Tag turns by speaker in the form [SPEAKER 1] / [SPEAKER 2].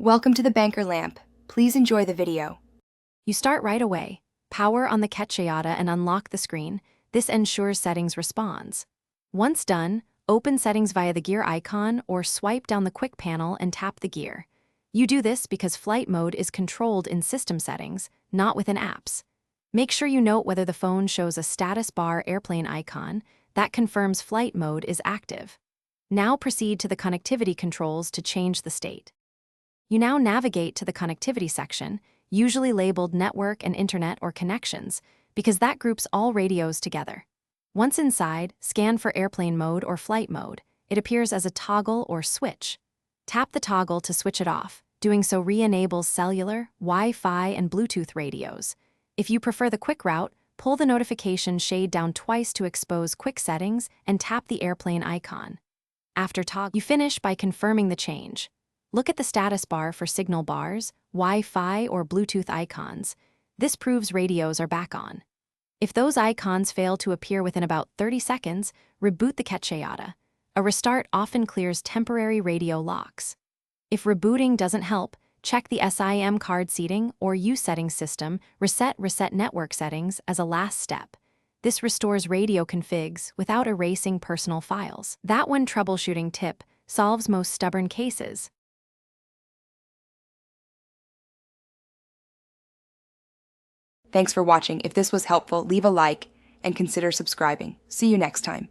[SPEAKER 1] Welcome to the banker lamp. Please enjoy the video.
[SPEAKER 2] You start right away. Power on the Kechaoda and unlock the screen. This ensures settings responds. Once done, open settings via the gear icon or swipe down the quick panel and tap the gear. You do this because flight mode is controlled in system settings, not within apps. Make sure you note whether the phone shows a status bar airplane icon that confirms flight mode is active. Now proceed to the connectivity controls to change the state. You now navigate to the connectivity section, usually labeled Network and Internet or Connections, because that groups all radios together. Once inside, scan for airplane mode or flight mode. It appears as a toggle or switch. Tap the toggle to switch it off. Doing so re-enables cellular, Wi-Fi, and Bluetooth radios. If you prefer the quick route, pull the notification shade down twice to expose quick settings and tap the airplane icon. After toggle, you finish by confirming the change. Look at the status bar for signal bars, Wi-Fi, or Bluetooth icons. This proves radios are back on. If those icons fail to appear within about 30 seconds, reboot the Kechaoda. A restart often clears temporary radio locks. If rebooting doesn't help, check the SIM card seating or use settings system, reset network settings as a last step. This restores radio configs without erasing personal files. That one troubleshooting tip solves most stubborn cases.
[SPEAKER 1] Thanks for watching. If this was helpful, leave a like and consider subscribing. See you next time.